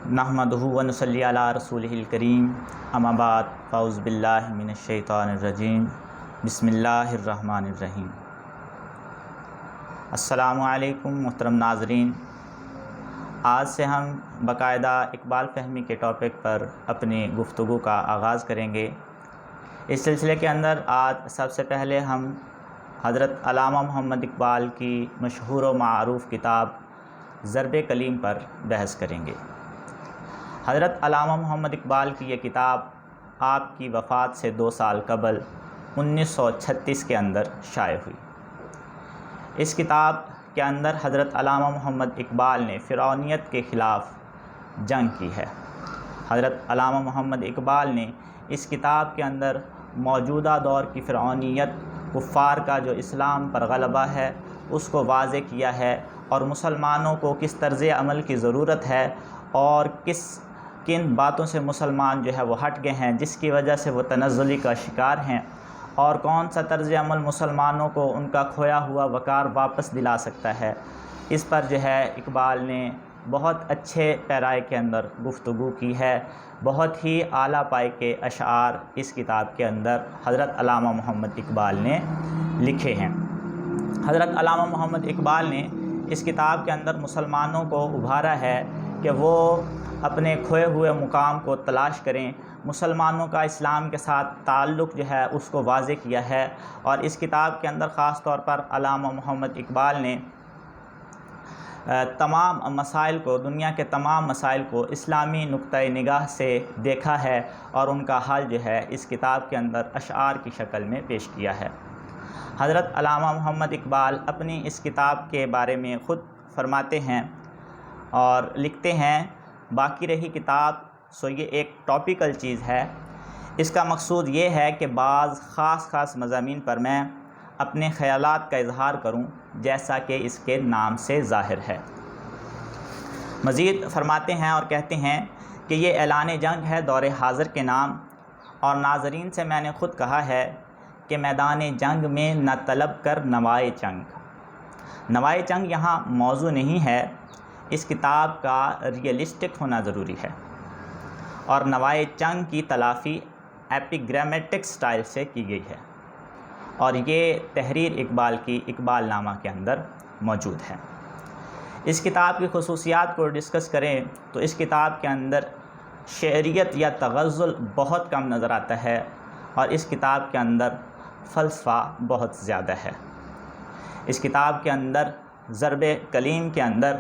نحمدہ و نصلی علی رسولہ الکریم، اما بعد، فاعوذ باللہ من الشیطان الرجیم، بسم اللہ الرحمن الرحیم۔ السلام علیکم محترم ناظرین، آج سے ہم باقاعدہ اقبال فہمی کے ٹاپک پر اپنی گفتگو کا آغاز کریں گے۔ اس سلسلے کے اندر آج سب سے پہلے ہم حضرت علامہ محمد اقبال کی مشہور و معروف کتاب ضرب کلیم پر بحث کریں گے۔ حضرت علامہ محمد اقبال کی یہ کتاب آپ کی وفات سے 2 سال قبل 1936 کے اندر شائع ہوئی۔ اس کتاب کے اندر حضرت علامہ محمد اقبال نے فرعونیت کے خلاف جنگ کی ہے۔ حضرت علامہ محمد اقبال نے اس کتاب کے اندر موجودہ دور کی فرعونیت، کفار کا جو اسلام پر غلبہ ہے، اس کو واضح کیا ہے، اور مسلمانوں کو کس طرز عمل کی ضرورت ہے اور کن باتوں سے مسلمان جو ہے وہ ہٹ گئے ہیں جس کی وجہ سے وہ تنزلی کا شکار ہیں، اور کون سا طرز عمل مسلمانوں کو ان کا کھویا ہوا وقار واپس دلا سکتا ہے۔ اس پر جو ہے اقبال نے بہت اچھے پیرائے کے اندر گفتگو کی ہے۔ بہت ہی اعلیٰ پائے کے اشعار اس کتاب کے اندر حضرت علامہ محمد اقبال نے لکھے ہیں۔ حضرت علامہ محمد اقبال نے اس کتاب کے اندر مسلمانوں کو ابھارا ہے کہ وہ اپنے کھوئے ہوئے مقام کو تلاش کریں، مسلمانوں کا اسلام کے ساتھ تعلق جو ہے اس کو واضح کیا ہے، اور اس کتاب کے اندر خاص طور پر علامہ محمد اقبال نے تمام مسائل کو، دنیا کے تمام مسائل کو اسلامی نقطۂ نگاہ سے دیکھا ہے، اور ان کا حل جو ہے اس کتاب کے اندر اشعار کی شکل میں پیش کیا ہے۔ حضرت علامہ محمد اقبال اپنی اس کتاب کے بارے میں خود فرماتے ہیں اور لکھتے ہیں، باقی رہی کتاب سو یہ ایک ٹاپیکل چیز ہے۔ اس کا مقصود یہ ہے کہ بعض خاص مضامین پر میں اپنے خیالات کا اظہار کروں، جیسا کہ اس کے نام سے ظاہر ہے۔ مزید فرماتے ہیں اور کہتے ہیں کہ یہ اعلان جنگ ہے دور حاضر کے نام، اور ناظرین سے میں نے خود کہا ہے کہ میدان جنگ میں نہ طلب کر نوائے جنگ۔ نوائے جنگ یہاں موضوع نہیں ہے، اس کتاب کا ریئلسٹک ہونا ضروری ہے، اور نوائے جنگ کی تلافی ایپیگرامیٹک سٹائل سے کی گئی ہے، اور یہ تحریر اقبال کی اقبال نامہ کے اندر موجود ہے۔ اس کتاب کی خصوصیات کو ڈسکس کریں تو اس کتاب کے اندر شعریت یا تغزل بہت کم نظر آتا ہے، اور اس کتاب کے اندر فلسفہ بہت زیادہ ہے۔ اس کتاب کے اندر ضرب کلیم کے اندر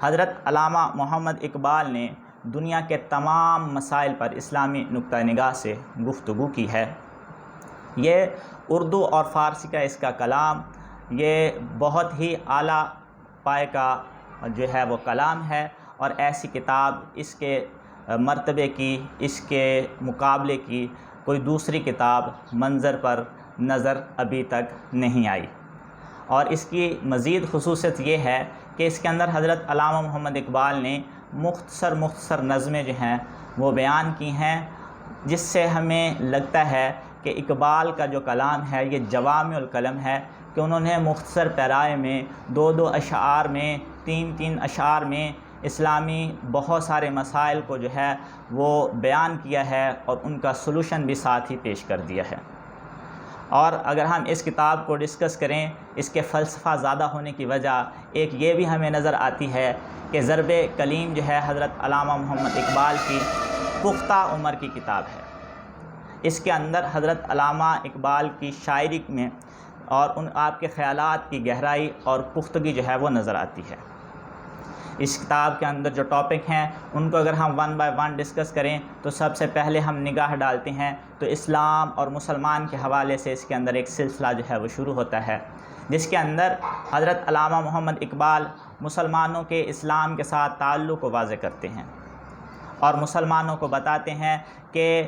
حضرت علامہ محمد اقبال نے دنیا کے تمام مسائل پر اسلامی نقطہ نگاہ سے گفتگو کی ہے۔ یہ اردو اور فارسی کا اس کا کلام، یہ بہت ہی اعلیٰ پائے کا جو ہے وہ کلام ہے، اور ایسی کتاب اس کے مرتبے کی، اس کے مقابلے کی کوئی دوسری کتاب منظر پر نظر ابھی تک نہیں آئی۔ اور اس کی مزید خصوصیت یہ ہے کہ اس کے اندر حضرت علامہ محمد اقبال نے مختصر نظمیں جو ہیں وہ بیان کی ہیں، جس سے ہمیں لگتا ہے کہ اقبال کا جو کلام ہے یہ جوامع الکلم ہے، کہ انہوں نے مختصر پیرائے میں 2 اشعار میں، 3 اشعار میں اسلامی بہت سارے مسائل کو جو ہے وہ بیان کیا ہے، اور ان کا سلوشن بھی ساتھ ہی پیش کر دیا ہے۔ اور اگر ہم اس کتاب کو ڈسکس کریں، اس کے فلسفہ زیادہ ہونے کی وجہ ایک یہ بھی ہمیں نظر آتی ہے کہ ضرب کلیم جو ہے حضرت علامہ محمد اقبال کی پختہ عمر کی کتاب ہے۔ اس کے اندر حضرت علامہ اقبال کی شاعری میں اور آپ کے خیالات کی گہرائی اور پختگی جو ہے وہ نظر آتی ہے۔ اس کتاب کے اندر جو ٹاپک ہیں ان کو اگر ہم 1 بائی 1 ڈسکس کریں تو سب سے پہلے ہم نگاہ ڈالتے ہیں تو اسلام اور مسلمان کے حوالے سے اس کے اندر ایک سلسلہ جو ہے وہ شروع ہوتا ہے، جس کے اندر حضرت علامہ محمد اقبال مسلمانوں کے اسلام کے ساتھ تعلق کو واضح کرتے ہیں، اور مسلمانوں کو بتاتے ہیں کہ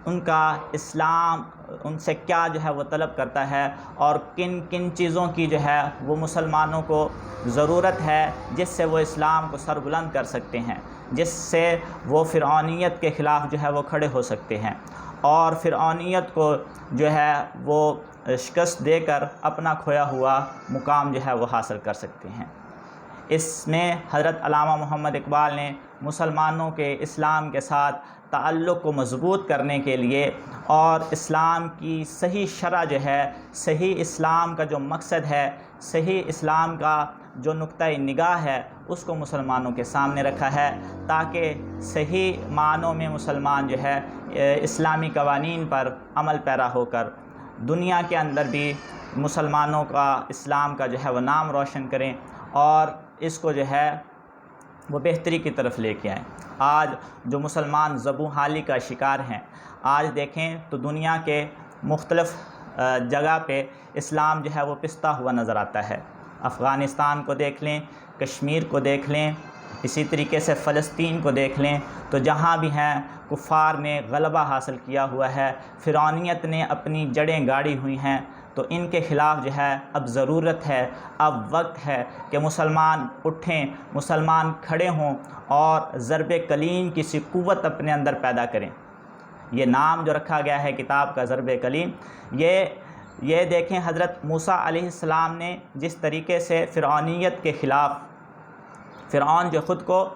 ان کا اسلام ان سے کیا جو ہے وہ طلب کرتا ہے، اور کن چیزوں کی جو ہے وہ مسلمانوں کو ضرورت ہے جس سے وہ اسلام کو سربلند کر سکتے ہیں، جس سے وہ فرعونیت کے خلاف جو ہے وہ کھڑے ہو سکتے ہیں، اور فرعونیت کو جو ہے وہ شکست دے کر اپنا کھویا ہوا مقام جو ہے وہ حاصل کر سکتے ہیں۔ اس میں حضرت علامہ محمد اقبال نے مسلمانوں کے اسلام کے ساتھ تعلق کو مضبوط کرنے کے لیے اور اسلام کی صحیح شرح جو ہے، صحیح اسلام کا جو مقصد ہے، صحیح اسلام کا جو نقطۂ نگاہ ہے، اس کو مسلمانوں کے سامنے رکھا ہے، تاکہ صحیح معنوں میں مسلمان جو ہے اسلامی قوانین پر عمل پیرا ہو کر دنیا کے اندر بھی مسلمانوں کا، اسلام کا جو ہے وہ نام روشن کریں اور اس کو جو ہے وہ بہتری کی طرف لے کے آئیں۔ آج جو مسلمان زبوں حالی کا شکار ہیں، آج دیکھیں تو دنیا کے مختلف جگہ پہ اسلام جو ہے وہ پستا ہوا نظر آتا ہے۔ افغانستان کو دیکھ لیں، کشمیر کو دیکھ لیں، اسی طریقے سے فلسطین کو دیکھ لیں، تو جہاں بھی ہیں کفار نے غلبہ حاصل کیا ہوا ہے، فرعونیت نے اپنی جڑیں گاڑی ہوئی ہیں، تو ان کے خلاف جو ہے اب ضرورت ہے، اب وقت ہے کہ مسلمان اٹھیں، مسلمان کھڑے ہوں اور ضرب کلیم کی سی قوت اپنے اندر پیدا کریں۔ یہ نام جو رکھا گیا ہے کتاب کا ضرب کلیم، یہ دیکھیں حضرت موسیٰ علیہ السلام نے جس طریقے سے فرعونیت کے خلاف، فرعون جو خود کو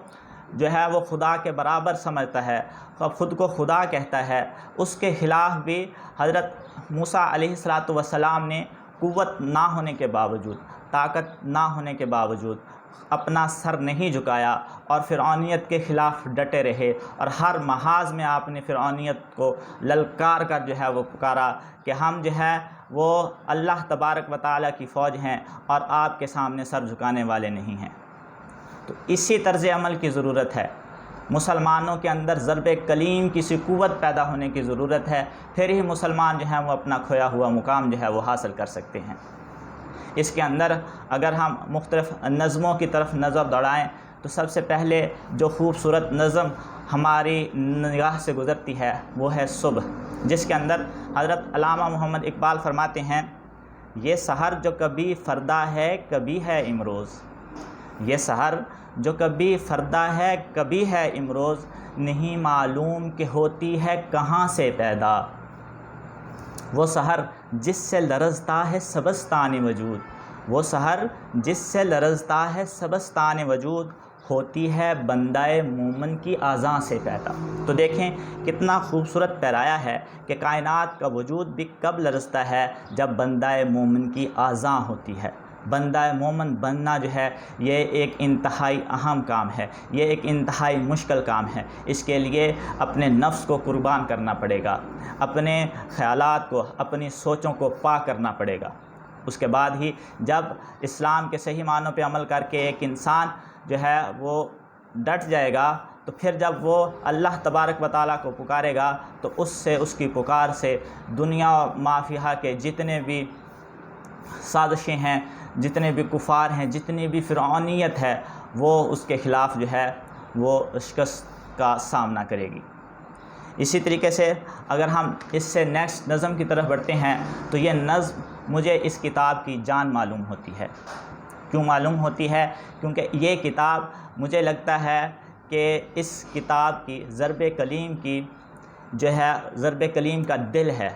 جو ہے وہ خدا کے برابر سمجھتا ہے، خود کو خدا کہتا ہے، اس کے خلاف بھی حضرت موسیٰ علیہ السلام نے قوت نہ ہونے کے باوجود، طاقت نہ ہونے کے باوجود اپنا سر نہیں جھکایا اور فرعونیت کے خلاف ڈٹے رہے، اور ہر محاذ میں آپ نے فرعونیت کو للکار کر جو ہے وہ پکارا کہ ہم جو ہے وہ اللہ تبارک و تعالیٰ کی فوج ہیں اور آپ کے سامنے سر جھکانے والے نہیں ہیں۔ تو اسی طرز عمل کی ضرورت ہے، مسلمانوں کے اندر ضرب کلیم کی سی قوت پیدا ہونے کی ضرورت ہے، پھر ہی مسلمان جو ہیں وہ اپنا کھویا ہوا مقام جو ہے وہ حاصل کر سکتے ہیں۔ اس کے اندر اگر ہم مختلف نظموں کی طرف نظر دوڑائیں تو سب سے پہلے جو خوبصورت نظم ہماری نگاہ سے گزرتی ہے وہ ہے صبح، جس کے اندر حضرت علامہ محمد اقبال فرماتے ہیں، یہ سحر جو کبھی فردا ہے کبھی ہے امروز، یہ سحر جو کبھی فردا ہے کبھی ہے امروز، نہیں معلوم کہ ہوتی ہے کہاں سے پیدا، وہ سحر جس سے لرزتا ہے سبستان وجود، وہ سحر جس سے لرزتا ہے سبستان وجود، ہوتی ہے بندہ مومن کی اذان سے پیدا۔ تو دیکھیں کتنا خوبصورت پیرایا ہے کہ کائنات کا وجود بھی کب لرزتا ہے، جب بندہ مومن کی اذان ہوتی ہے۔ بندہ مومن بننا جو ہے یہ ایک انتہائی اہم کام ہے، یہ ایک انتہائی مشکل کام ہے، اس کے لیے اپنے نفس کو قربان کرنا پڑے گا، اپنے خیالات کو، اپنی سوچوں کو پاک کرنا پڑے گا۔ اس کے بعد ہی جب اسلام کے صحیح معنوں پہ عمل کر کے ایک انسان جو ہے وہ ڈٹ جائے گا، تو پھر جب وہ اللہ تبارک و تعالیٰ کو پکارے گا تو اس کی پکار سے دنیا و ما فیہا کے جتنے بھی سازشیں ہیں، جتنے بھی کفار ہیں، جتنی بھی فرعونیت ہے، وہ اس کے خلاف جو ہے وہ شکست کا سامنا کرے گی۔ اسی طریقے سے اگر ہم اس سے نیکسٹ نظم کی طرف بڑھتے ہیں تو یہ نظم مجھے اس کتاب کی جان معلوم ہوتی ہے۔ کیوں معلوم ہوتی ہے؟ کیونکہ یہ کتاب مجھے لگتا ہے کہ اس کتاب کی ضرب کلیم کی جو ہے ضرب کلیم کا دل ہے۔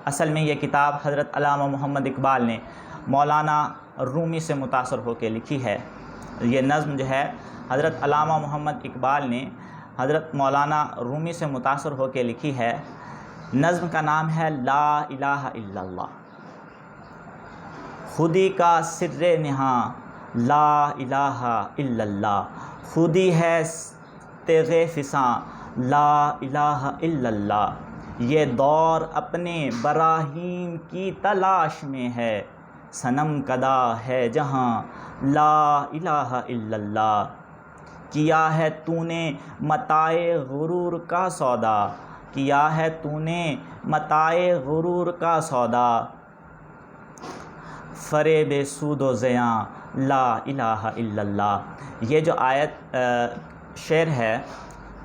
اصل میں یہ کتاب حضرت علامہ محمد اقبال نے مولانا رومی سے متاثر ہو کے لکھی ہے۔ یہ نظم جو ہے حضرت علامہ محمد اقبال نے حضرت مولانا رومی سے متاثر ہو کے لکھی ہے۔ نظم کا نام ہے لا الہ الا اللہ، خودی کا سر نہاں لا الہ الا اللہ، خودی ہے تیغ فساں لا الہ الا اللہ، یہ دور اپنے براہین کی تلاش میں ہے، صنم کدا ہے جہاں لا الہ الا اللہ، کیا ہے تو نے متاع غرور کا سودا، کیا ہے تو نے متاع غرور کا سودا، فریب سود و زیاں لا الہ الا اللہ۔ یہ جو آیت شعر ہے،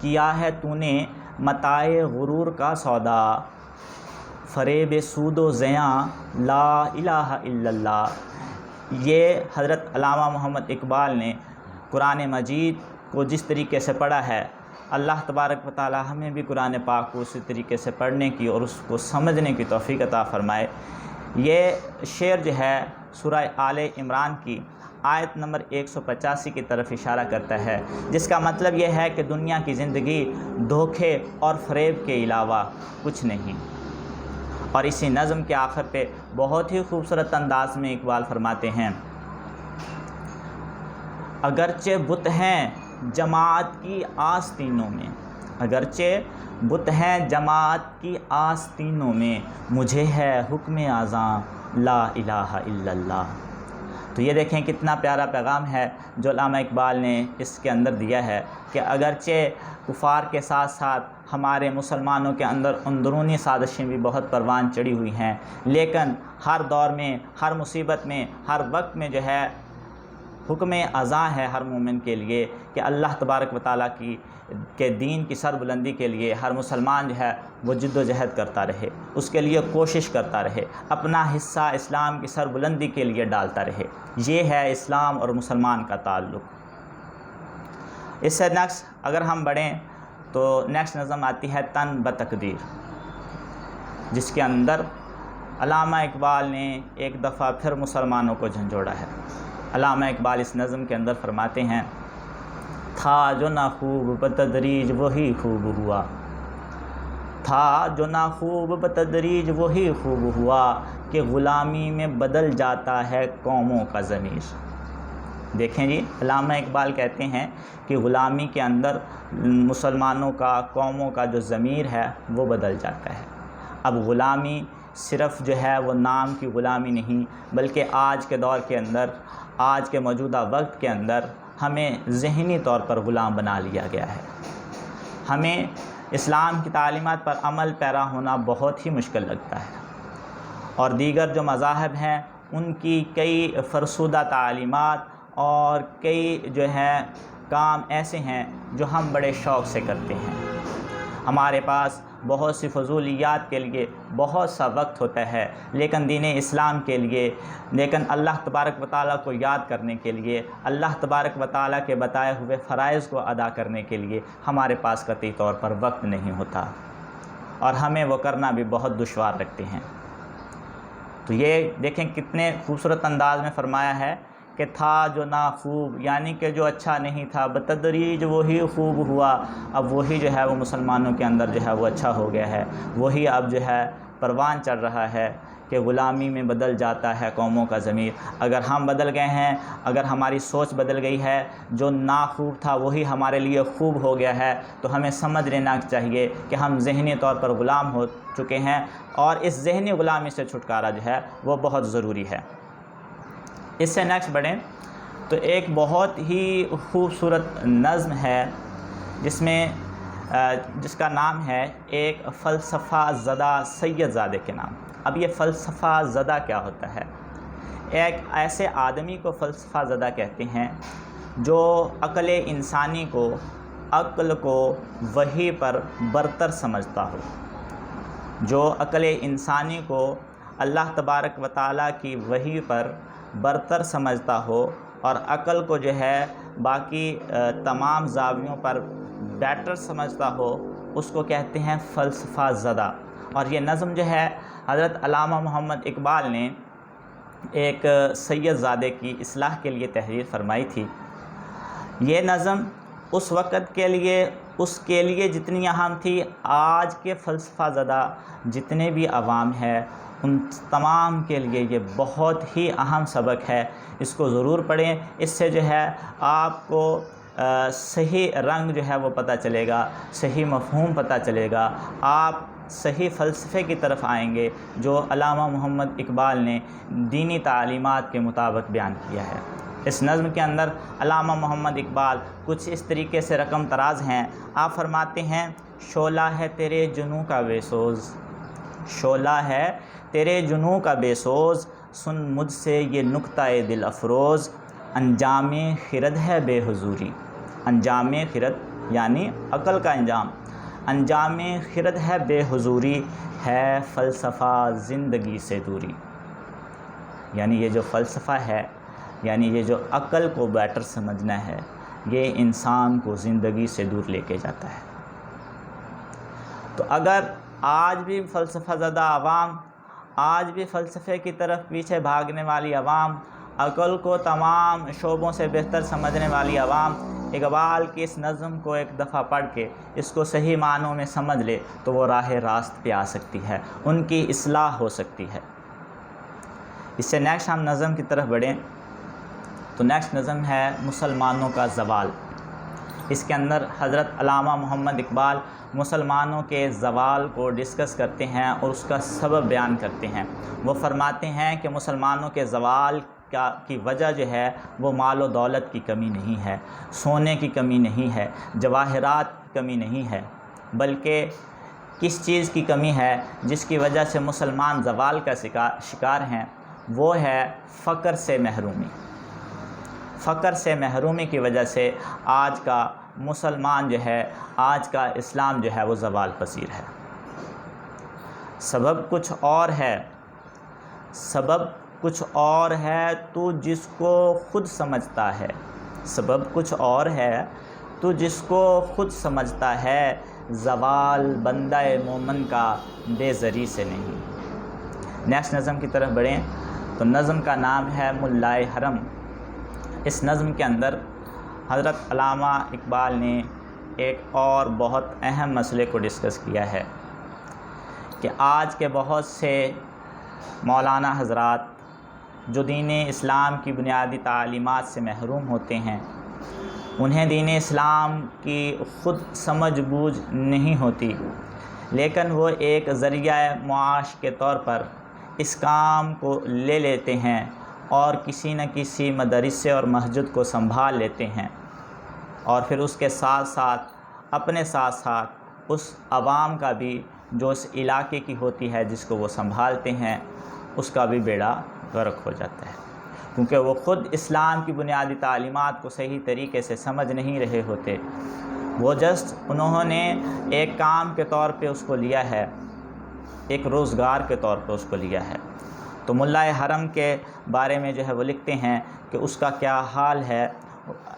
کیا ہے تو نے متاع غرور کا سودا، فریب سود و زیاں لا الہ الا اللہ، یہ حضرت علامہ محمد اقبال نے قرآن مجید کو جس طریقے سے پڑھا ہے، اللہ تبارک و تعالی ہمیں بھی قرآن پاک کو اسی طریقے سے پڑھنے کی اور اس کو سمجھنے کی توفیق عطا فرمائے۔ یہ شعر جو ہے سورہ آل عمران کی آیت نمبر 185 کی طرف اشارہ کرتا ہے، جس کا مطلب یہ ہے کہ دنیا کی زندگی دھوکے اور فریب کے علاوہ کچھ نہیں۔ اور اسی نظم کے آخر پہ بہت ہی خوبصورت انداز میں اقبال فرماتے ہیں، اگرچہ بت ہیں جماعت کی آستینوں میں، اگرچہ بت ہیں جماعت کی آستینوں میں، مجھے ہے حکم اذاں لا الہ الا اللہ۔ تو یہ دیکھیں کتنا پیارا پیغام ہے جو علامہ اقبال نے اس کے اندر دیا ہے کہ اگرچہ کفار کے ساتھ ساتھ ہمارے مسلمانوں کے اندر اندرونی سازشیں بھی بہت پروان چڑھی ہوئی ہیں، لیکن ہر دور میں، ہر مصیبت میں، ہر وقت میں جو ہے حکم اذاں ہے ہر مومن کے لیے کہ اللہ تبارک و تعالیٰ کے دین کی سر بلندی کے لیے ہر مسلمان جو ہے وہ جد و جہد کرتا رہے، اس کے لیے کوشش کرتا رہے، اپنا حصہ اسلام کی سر بلندی کے لیے ڈالتا رہے۔ یہ ہے اسلام اور مسلمان کا تعلق۔ اس سے نیکسٹ اگر ہم بڑھیں تو نیکسٹ نظم آتی ہے تن بتقدیر، جس کے اندر علامہ اقبال نے ایک دفعہ پھر مسلمانوں کو جھنجھوڑا ہے۔ علامہ اقبال اس نظم کے اندر فرماتے ہیں، تھا جو نہ خوب بتدریج وہی خوب ہوا، تھا جو نہ خوب بتدریج وہی خوب ہوا، کہ غلامی میں بدل جاتا ہے قوموں کا ضمیر۔ دیکھیں جی، علامہ اقبال کہتے ہیں کہ غلامی کے اندر مسلمانوں کا، قوموں کا جو ضمیر ہے وہ بدل جاتا ہے۔ اب غلامی صرف جو ہے وہ نام کی غلامی نہیں، بلکہ آج کے دور کے اندر، آج کے موجودہ وقت کے اندر ہمیں ذہنی طور پر غلام بنا لیا گیا ہے۔ ہمیں اسلام کی تعلیمات پر عمل پیرا ہونا بہت ہی مشکل لگتا ہے، اور دیگر جو مذاہب ہیں ان کی کئی فرسودہ تعلیمات اور کئی جو ہے کام ایسے ہیں جو ہم بڑے شوق سے کرتے ہیں۔ ہمارے پاس بہت سی فضولیات کے لیے بہت سا وقت ہوتا ہے، لیکن دین اسلام کے لیے، لیکن اللہ تبارک و تعالیٰ کو یاد کرنے کے لیے، اللہ تبارک و تعالیٰ کے بتائے ہوئے فرائض کو ادا کرنے کے لیے ہمارے پاس قطعی طور پر وقت نہیں ہوتا، اور ہمیں وہ کرنا بھی بہت دشوار رکھتے ہیں۔ تو یہ دیکھیں کتنے خوبصورت انداز میں فرمایا ہے کہ تھا جو نہ خوب، یعنی کہ جو اچھا نہیں تھا، بتدریج وہی خوب ہوا، اب وہی جو ہے وہ مسلمانوں کے اندر جو ہے وہ اچھا ہو گیا ہے، وہی اب جو ہے پروان چڑھ رہا ہے کہ غلامی میں بدل جاتا ہے قوموں کا ضمیر۔ اگر ہم بدل گئے ہیں، اگر ہماری سوچ بدل گئی ہے، جو نا خوب تھا وہی ہمارے لیے خوب ہو گیا ہے، تو ہمیں سمجھ لینا چاہیے کہ ہم ذہنی طور پر غلام ہو چکے ہیں، اور اس ذہنی غلامی سے چھٹکارا جو ہے وہ بہت ضروری ہے۔ اس سے نیکسٹ بڑھیں تو ایک بہت ہی خوبصورت نظم ہے جس کا نام ہے ایک فلسفہ زدہ سید زادے کے نام۔ اب یہ فلسفہ زدہ کیا ہوتا ہے؟ ایک ایسے آدمی کو فلسفہ زدہ کہتے ہیں جو عقل انسانی کو، عقل کو وحی پر برتر سمجھتا ہو، جو عقل انسانی کو اللہ تبارک و تعالیٰ کی وحی پر برتر سمجھتا ہو، اور عقل کو جو ہے باقی تمام زاویوں پر بیٹر سمجھتا ہو، اس کو کہتے ہیں فلسفہ زدہ۔ اور یہ نظم جو ہے حضرت علامہ محمد اقبال نے ایک سید زادے کی اصلاح کے لیے تحریر فرمائی تھی۔ یہ نظم اس وقت کے لیے جتنی اہم تھی، آج کے فلسفہ زدہ جتنے بھی عوام ہیں ان تمام کے لیے یہ بہت ہی اہم سبق ہے۔ اس کو ضرور پڑھیں، اس سے جو ہے آپ کو صحیح رنگ جو ہے وہ پتہ چلے گا، صحیح مفہوم پتہ چلے گا، آپ صحیح فلسفے کی طرف آئیں گے جو علامہ محمد اقبال نے دینی تعلیمات کے مطابق بیان کیا ہے۔ اس نظم کے اندر علامہ محمد اقبال کچھ اس طریقے سے رقم تراز ہیں۔ آپ فرماتے ہیں، شعلہ ہے تیرے جنوں کا بے سوز، شعلہ ہے تیرے جنوں کا بے سوز، سن مجھ سے یہ نکتہ دل افروز، انجام خرد ہے بے حضوری۔ انجام خرد یعنی عقل کا انجام خرد ہے بے حضوری، ہے فلسفہ زندگی سے دوری۔ یعنی یہ جو فلسفہ ہے، یعنی یہ جو عقل کو بیٹر سمجھنا ہے، یہ انسان کو زندگی سے دور لے کے جاتا ہے۔ تو اگر آج بھی فلسفہ زدہ عوام، آج بھی فلسفے کی طرف پیچھے بھاگنے والی عوام عقل کو تمام شعبوں سے بہتر سمجھنے والی عوام اقبال کی اس نظم کو ایک دفعہ پڑھ کے اس کو صحیح معنوں میں سمجھ لے تو وہ راہ راست پہ آ سکتی ہے، ان کی اصلاح ہو سکتی ہے۔ اس سے نیکسٹ ہم نظم کی طرف بڑھیں تو نیکسٹ نظم ہے مسلمانوں کا زوال۔ اس کے اندر حضرت علامہ محمد اقبال مسلمانوں کے زوال کو ڈسکس کرتے ہیں اور اس کا سبب بیان کرتے ہیں۔ وہ فرماتے ہیں کہ مسلمانوں کے زوال کی وجہ جو ہے وہ مال و دولت کی کمی نہیں ہے، سونے کی کمی نہیں ہے، جواہرات کی کمی نہیں ہے، بلکہ کس چیز کی کمی ہے جس کی وجہ سے مسلمان زوال کا شکار ہیں، وہ ہے فقر سے محرومی۔ فقر سے محرومی کی وجہ سے آج کا مسلمان جو ہے، آج کا اسلام جو ہے وہ زوال پذیر ہے۔ سبب کچھ اور ہے، سبب کچھ اور ہے تو جس کو خود سمجھتا ہے، سبب کچھ اور ہے تو جس کو خود سمجھتا ہے، زوال بندہ مومن کا بے زری سے نہیں۔ نیکسٹ نظم کی طرف بڑھیں تو نظم کا نام ہے ملائے حرم۔ اس نظم کے اندر حضرت علامہ اقبال نے ایک اور بہت اہم مسئلے کو ڈسکس کیا ہے کہ آج کے بہت سے مولانا حضرات جو دین اسلام کی بنیادی تعلیمات سے محروم ہوتے ہیں، انہیں دین اسلام کی خود سمجھ بوجھ نہیں ہوتی، لیکن وہ ایک ذریعہ معاش کے طور پر اس کام کو لے لیتے ہیں اور کسی نہ کسی مدرسے اور مسجد کو سنبھال لیتے ہیں، اور پھر اس کے ساتھ ساتھ اپنے ساتھ ساتھ اس عوام کا بھی جو اس علاقے کی ہوتی ہے جس کو وہ سنبھالتے ہیں، اس کا بھی بیڑا غرق ہو جاتا ہے، کیونکہ وہ خود اسلام کی بنیادی تعلیمات کو صحیح طریقے سے سمجھ نہیں رہے ہوتے۔ وہ جسٹ انہوں نے ایک کام کے طور پہ اس کو لیا ہے، ایک روزگار کے طور پہ اس کو لیا ہے۔ تو ملائے حرم کے بارے میں جو ہے وہ لکھتے ہیں کہ اس کا کیا حال ہے،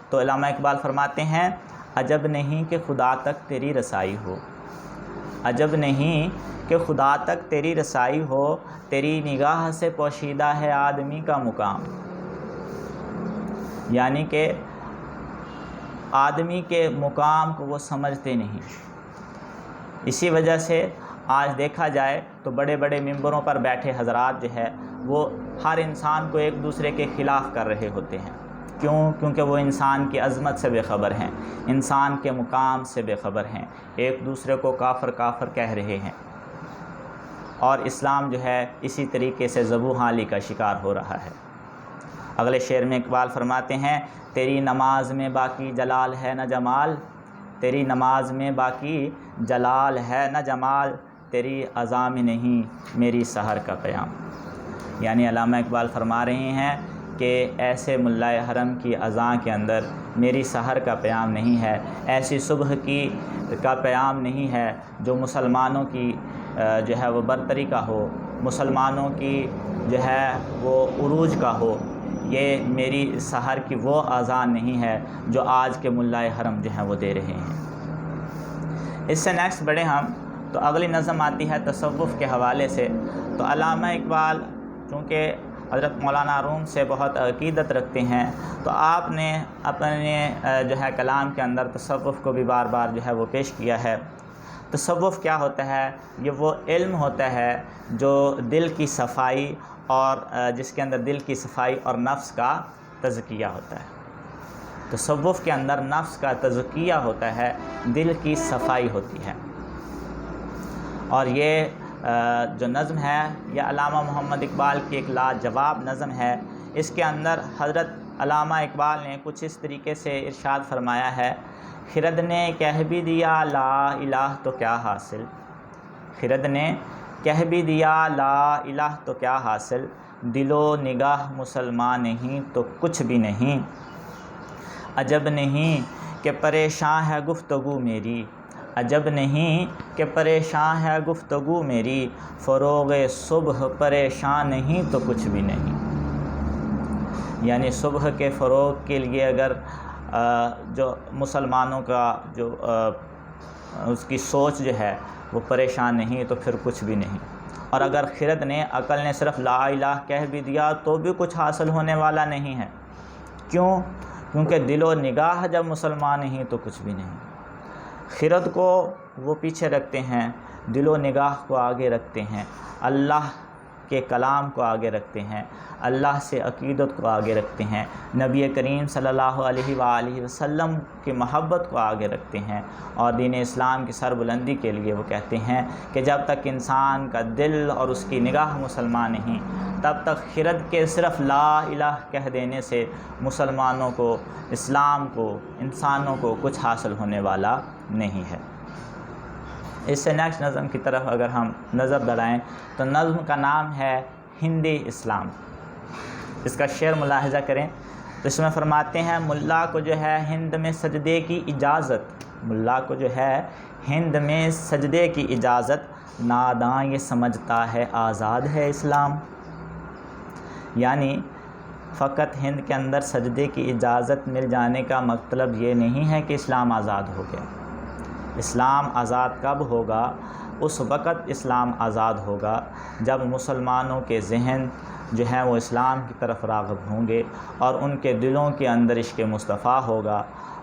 تو علامہ اقبال فرماتے ہیں عجب نہیں کہ خدا تک تیری رسائی ہو، عجب نہیں کہ خدا تک تیری رسائی ہو، تیری نگاہ سے پوشیدہ ہے آدمی کا مقام۔ یعنی کہ آدمی کے مقام کو وہ سمجھتے نہیں۔ اسی وجہ سے آج دیکھا جائے تو بڑے بڑے ممبروں پر بیٹھے حضرات جو ہے وہ ہر انسان کو ایک دوسرے کے خلاف کر رہے ہوتے ہیں۔ کیوں؟ کیونکہ وہ انسان کی عظمت سے بے خبر ہیں، انسان کے مقام سے بے خبر ہیں، ایک دوسرے کو کافر کافر کہہ رہے ہیں، اور اسلام جو ہے اسی طریقے سے ذبح حالی کا شکار ہو رہا ہے۔ اگلے شعر میں اقبال فرماتے ہیں تیری نماز میں باقی جلال ہے نہ جمال، تیری نماز میں باقی جلال ہے نہ جمال، تیری اذان میں نہیں میری سحر کا پیام۔ یعنی علامہ اقبال فرما رہے ہیں کہ ایسے ملائے حرم کی اذان کے اندر میری سحر کا پیام نہیں ہے، ایسی صبح کا پیام نہیں ہے جو مسلمانوں کی جو ہے وہ برتری کا ہو، مسلمانوں کی جو ہے وہ عروج کا ہو۔ یہ میری سحر کی وہ اذان نہیں ہے جو آج کے ملائے حرم جو ہیں وہ دے رہے ہیں۔ اس سے نیکسٹ بڑھیں ہم تو اگلی نظم آتی ہے تصوف کے حوالے سے۔ تو علامہ اقبال چونکہ حضرت مولانا روم سے بہت عقیدت رکھتے ہیں، تو آپ نے اپنے جو ہے کلام کے اندر تصوف کو بھی بار بار جو ہے وہ پیش کیا ہے۔ تصوف کیا ہوتا ہے؟ یہ وہ علم ہوتا ہے جو دل کی صفائی اور جس کے اندر دل کی صفائی اور نفس کا تزکیہ ہوتا ہے۔ تصوف کے اندر نفس کا تزکیہ ہوتا ہے، دل کی صفائی ہوتی ہے۔ اور یہ جو نظم ہے یہ علامہ محمد اقبال کی ایک لاجواب نظم ہے۔ اس کے اندر حضرت علامہ اقبال نے کچھ اس طریقے سے ارشاد فرمایا ہے، خرد نے کہہ بھی دیا لا الہ تو کیا حاصل، خرد نے کہہ بھی دیا لا الہ تو کیا حاصل، دل و نگاہ مسلمان نہیں تو کچھ بھی نہیں، عجب نہیں کہ پریشاں ہے گفتگو میری، عجب نہیں کہ پریشاں ہے گفتگو میری، فروغ صبح پریشان نہیں تو کچھ بھی نہیں۔ یعنی صبح کے فروغ کے لیے اگر جو مسلمانوں کا جو اس کی سوچ جو ہے وہ پریشان نہیں تو پھر کچھ بھی نہیں۔ اور اگر خرد نے، عقل نے صرف لا الہ کہہ بھی دیا تو بھی کچھ حاصل ہونے والا نہیں ہے۔ کیوں؟ کیونکہ دل و نگاہ جب مسلمان ہی تو کچھ بھی نہیں۔ خرد کو وہ پیچھے رکھتے ہیں، دل و نگاہ کو آگے رکھتے ہیں، اللہ کے کلام کو آگے رکھتے ہیں، اللہ سے عقیدت کو آگے رکھتے ہیں، نبی کریم صلی اللہ علیہ وآلہ وسلم کی محبت کو آگے رکھتے ہیں، اور دین اسلام کی سربلندی کے لیے وہ کہتے ہیں کہ جب تک انسان کا دل اور اس کی نگاہ مسلمان نہیں، تب تک خرد کے صرف لا الہ کہہ دینے سے مسلمانوں کو، اسلام کو، انسانوں کو کچھ حاصل ہونے والا نہیں ہے۔ اس سے نیکسٹ نظم کی طرف اگر ہم نظر دوڑائیں تو نظم کا نام ہے ہندی اسلام۔ اس کا شعر ملاحظہ کریں تو اس میں فرماتے ہیں، ملا کو جو ہے ہند میں سجدے کی اجازت، ملا کو جو ہے ہند میں سجدے کی اجازت، ناداں یہ سمجھتا ہے آزاد ہے اسلام۔ یعنی فقط ہند کے اندر سجدے کی اجازت مل جانے کا مطلب یہ نہیں ہے کہ اسلام آزاد ہو گیا۔ اسلام آزاد کب ہوگا؟ اس وقت اسلام آزاد ہوگا جب مسلمانوں کے ذہن جو ہیں وہ اسلام کی طرف راغب ہوں گے، اور ان کے دلوں کے اندر عشق مصطفیٰ ہوگا،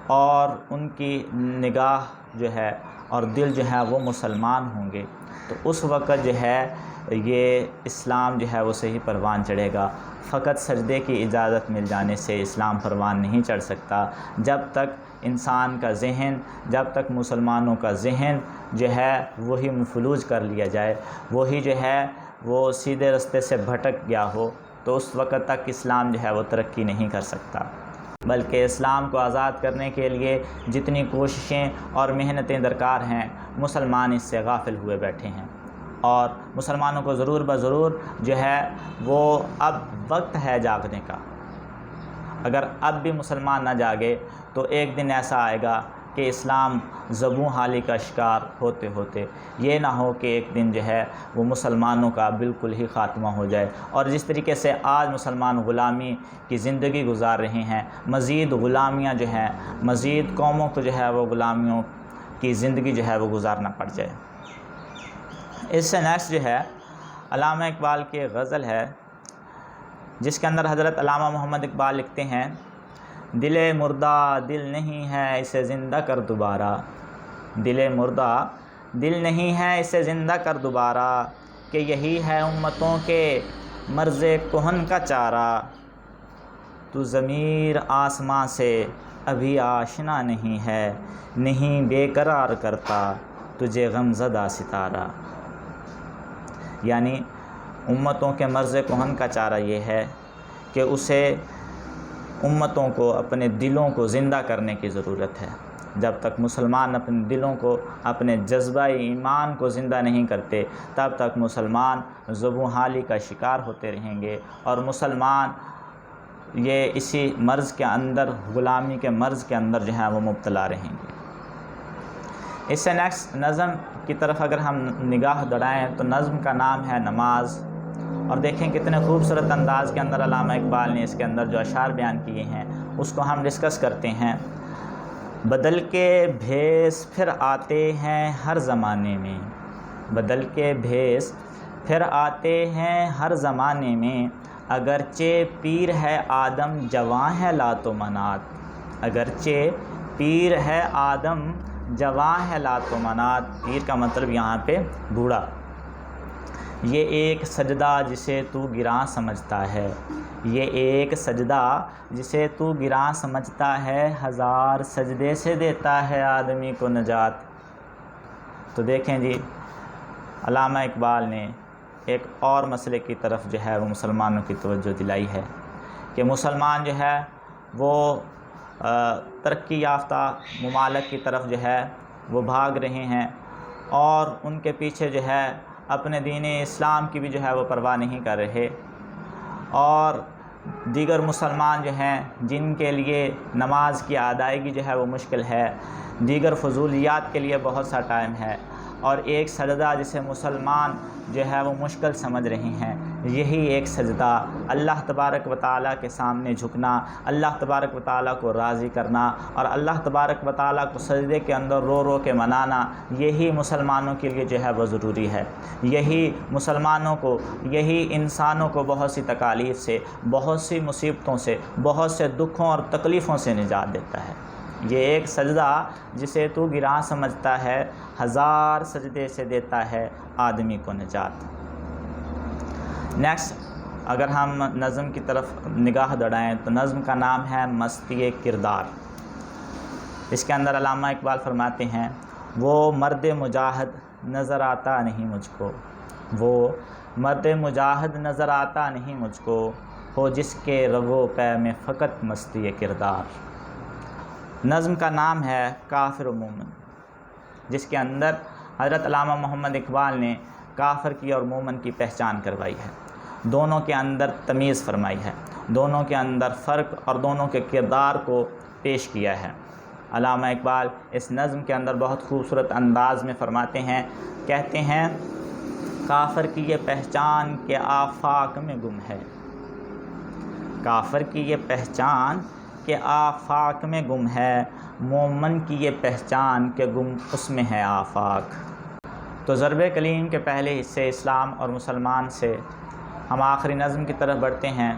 اور ان کی نگاہ جو ہے اور دل جو ہے وہ مسلمان ہوں گے، تو اس وقت جو ہے یہ اسلام جو ہے وہ صحیح پروان چڑھے گا۔ فقط سجدے کی اجازت مل جانے سے اسلام پروان نہیں چڑھ سکتا جب تک انسان کا ذہن، جب تک مسلمانوں کا ذہن جو ہے وہی مفلوج کر لیا جائے، وہی جو ہے وہ سیدھے رستے سے بھٹک گیا ہو، تو اس وقت تک اسلام جو ہے وہ ترقی نہیں کر سکتا۔ بلکہ اسلام کو آزاد کرنے کے لیے جتنی کوششیں اور محنتیں درکار ہیں، مسلمان اس سے غافل ہوئے بیٹھے ہیں، اور مسلمانوں کو ضرور بضرور جو ہے وہ اب وقت ہے جاگنے کا۔ اگر اب بھی مسلمان نہ جاگے تو ایک دن ایسا آئے گا کہ اسلام زبوں حالی کا شکار ہوتے ہوتے یہ نہ ہو کہ ایک دن جو ہے وہ مسلمانوں کا بالکل ہی خاتمہ ہو جائے۔ اور جس طریقے سے آج مسلمان غلامی کی زندگی گزار رہے ہیں، مزید غلامیاں جو ہیں، مزید قوموں کو جو ہے وہ غلامیوں کی زندگی جو ہے وہ گزارنا پڑ جائے۔ اس سے نیکسٹ جو ہے علامہ اقبال کی ایک غزل ہے جس کے اندر حضرت علامہ محمد اقبال لکھتے ہیں، دل مردہ دل نہیں ہے اسے زندہ کر دوبارہ، دل مردہ دل نہیں ہے اسے زندہ کر دوبارہ، کہ یہی ہے امتوں کے مرض کہن کا چارہ، تو ضمیر آسماں سے ابھی آشنا نہیں ہے، نہیں بے قرار کرتا تجھے غم زدہ ستارہ۔ یعنی امتوں کے مرض کہن کا چارہ یہ ہے کہ اسے امتوں کو اپنے دلوں کو زندہ کرنے کی ضرورت ہے۔ جب تک مسلمان اپنے دلوں کو، اپنے جذبہ ایمان کو زندہ نہیں کرتے، تب تک مسلمان زبوں حالی کا شکار ہوتے رہیں گے، اور مسلمان یہ اسی مرض کے اندر، غلامی کے مرض کے اندر جو ہے وہ مبتلا رہیں گے۔ اس سے نیکسٹ نظم کی طرف اگر ہم نگاہ دوڑائیں تو نظم کا نام ہے نماز، اور دیکھیں کتنے خوبصورت انداز کے اندر علامہ اقبال نے اس کے اندر جو اشعار بیان کیے ہیں اس کو ہم ڈسکس کرتے ہیں۔ بدل کے بھیس پھر آتے ہیں ہر زمانے میں، بدل کے بھیس پھر آتے ہیں ہر زمانے میں، اگرچہ پیر ہے آدم جواں ہے لات و منات، اگرچہ پیر ہے آدم جواں ہے لات و منات، پیر کا مطلب یہاں پہ بوڑھا، یہ ایک سجدہ جسے تو گراں سمجھتا ہے، یہ ایک سجدہ جسے تو گراں سمجھتا ہے، ہزار سجدے سے دیتا ہے آدمی کو نجات۔ تو دیکھیں جی علامہ اقبال نے ایک اور مسئلے کی طرف جو ہے وہ مسلمانوں کی توجہ دلائی ہے کہ مسلمان جو ہے وہ ترقی یافتہ ممالک کی طرف جو ہے وہ بھاگ رہے ہیں، اور ان کے پیچھے جو ہے اپنے دین اسلام کی بھی جو ہے وہ پرواہ نہیں کر رہے، اور دیگر مسلمان جو ہیں جن کے لیے نماز کی ادائیگی جو ہے وہ مشکل ہے، دیگر فضولیات کے لیے بہت سا ٹائم ہے، اور ایک سجدہ جسے مسلمان جو ہے وہ مشکل سمجھ رہے ہیں، یہی ایک سجدہ، اللہ تبارک و تعالیٰ کے سامنے جھکنا، اللہ تبارک و تعالیٰ کو راضی کرنا اور اللہ تبارک و تعالیٰ کو سجدے کے اندر رو رو کے منانا، یہی مسلمانوں کے لیے جو ہے وہ ضروری ہے۔ یہی مسلمانوں کو، یہی انسانوں کو بہت سی تکالیف سے، بہت سی مصیبتوں سے، بہت سے دکھوں اور تکلیفوں سے نجات دیتا ہے۔ یہ ایک سجدہ جسے تو گراں سمجھتا ہے، 1000 سجدے سے دیتا ہے آدمی کو نجات۔ نیکسٹ، اگر ہم نظم کی طرف نگاہ دوڑائیں تو نظم کا نام ہے مستی کردار۔ اس کے اندر علامہ اقبال فرماتے ہیں، وہ مرد مجاہد نظر آتا نہیں مجھ کو، وہ مرد مجاہد نظر آتا نہیں مجھ کو، ہو جس کے رو پے میں فقط مستی کردار۔ نظم کا نام ہے کافر و مومن، جس کے اندر حضرت علامہ محمد اقبال نے کافر کی اور مومن کی پہچان کروائی ہے، دونوں کے اندر تمیز فرمائی ہے، دونوں کے اندر فرق اور دونوں کے کردار کو پیش کیا ہے۔ علامہ اقبال اس نظم کے اندر بہت خوبصورت انداز میں فرماتے ہیں، کہتے ہیں، کافر کی یہ پہچان کہ آفاق میں گم ہے، کافر کی یہ پہچان کہ آفاق میں گم ہے، مومن کی یہ پہچان کہ گم اس میں ہے آفاق۔ تو ضرب کلیم کے پہلے حصے اسلام اور مسلمان سے ہم آخری نظم کی طرف بڑھتے ہیں۔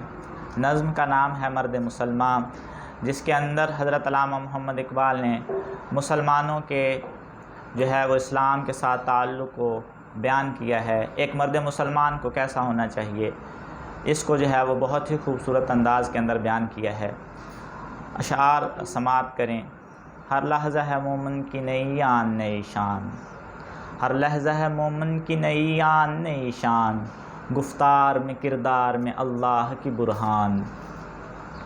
نظم کا نام ہے مرد مسلمان، جس کے اندر حضرت علامہ محمد اقبال نے مسلمانوں کے جو ہے وہ اسلام کے ساتھ تعلق کو بیان کیا ہے، ایک مرد مسلمان کو کیسا ہونا چاہیے، اس کو جو ہے وہ بہت ہی خوبصورت انداز کے اندر بیان کیا ہے۔ اشعار سماعت کریں۔ ہر لحظہ ہے مومن کی نئی آن نئی شان، ہر لحظہ ہے مومن کی نئی آن نئی شان، گفتار میں کردار میں اللہ کی برہان،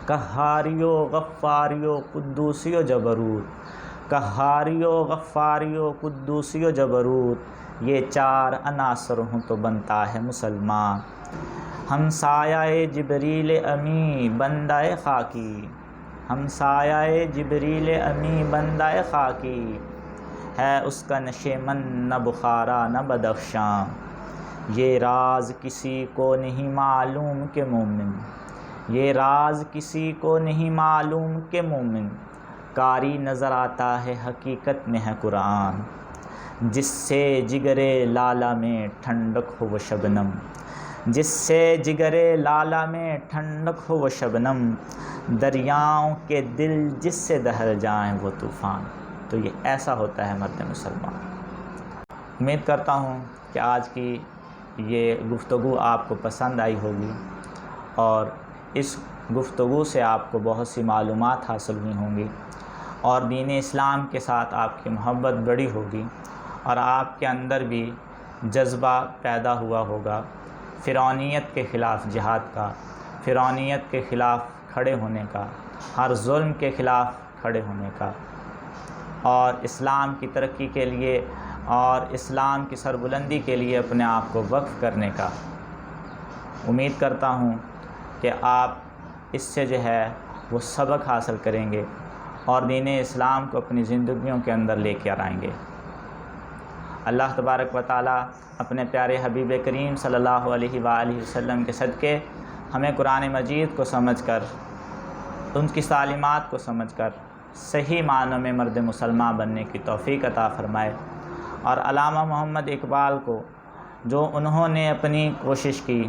قہاریو غفاریو قدوسیو جبروت، قہاریو غفاریو قدوسیو جبروت، یہ 4 عناصر ہوں تو بنتا ہے مسلمان، ہم سایہ جبریل امی بندہ خاکی، ہم سایہ جبریل امی بندہ خاکی، ہے اس کا نشیمن نہ بخارا نہ بدخشاں، یہ راز کسی کو نہیں معلوم کہ مومن، یہ راز کسی کو نہیں معلوم کہ مومن، قاری نظر آتا ہے حقیقت میں ہے قرآن، جس سے جگرے لالا میں ٹھنڈک ہو وہ شبنم، جس سے جگرے لالا میں ٹھنڈک ہو وہ شبنم، دریاؤں کے دل جس سے دہل جائیں وہ طوفان۔ تو یہ ایسا ہوتا ہے مرد مسلمان۔ امید کرتا ہوں کہ آج کی یہ گفتگو آپ کو پسند آئی ہوگی اور اس گفتگو سے آپ کو بہت سی معلومات حاصل ہوئی ہوں گی اور دین اسلام کے ساتھ آپ کی محبت بڑھی ہوگی اور آپ کے اندر بھی جذبہ پیدا ہوا ہوگا فرعونیت کے خلاف جہاد کا، فرعونیت کے خلاف کھڑے ہونے کا، ہر ظلم کے خلاف کھڑے ہونے کا اور اسلام کی ترقی کے لیے اور اسلام کی سربلندی کے لیے اپنے آپ کو وقف کرنے کا۔ امید کرتا ہوں کہ آپ اس سے جو ہے وہ سبق حاصل کریں گے اور دین اسلام کو اپنی زندگیوں کے اندر لے کے آئیں گے۔ اللہ تبارک و تعالیٰ اپنے پیارے حبیب کریم صلی اللہ علیہ وآلہ وسلم کے صدقے ہمیں قرآن مجید کو سمجھ کر، ان کی تعلیمات کو سمجھ کر صحیح معنوں میں مرد مسلمان بننے کی توفیق عطا فرمائے، اور علامہ محمد اقبال کو جو انہوں نے اپنی کوشش کی،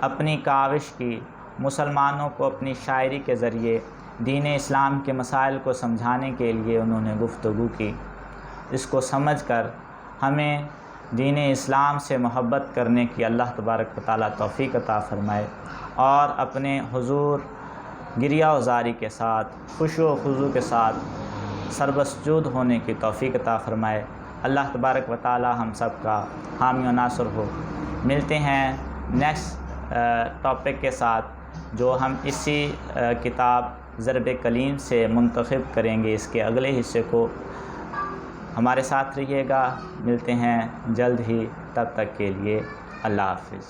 اپنی کاوش کی، مسلمانوں کو اپنی شاعری کے ذریعے دین اسلام کے مسائل کو سمجھانے کے لیے انہوں نے گفتگو کی، اس کو سمجھ کر ہمیں دین اسلام سے محبت کرنے کی اللہ تبارک و تعالیٰ توفیق عطا فرمائے اور اپنے حضور گریہ و زاری کے ساتھ، خشوع و خضوع کے ساتھ سربسجود ہونے کی توفیق عطا فرمائے۔ اللہ تبارک و تعالیٰ ہم سب کا حامی و ناصر ہو۔ ملتے ہیں نیکسٹ ٹاپک کے ساتھ جو ہم اسی کتاب ضرب کلیم سے منتخب کریں گے، اس کے اگلے حصے کو۔ ہمارے ساتھ رہیے گا، ملتے ہیں جلد ہی، تب تک کے لیے اللہ حافظ۔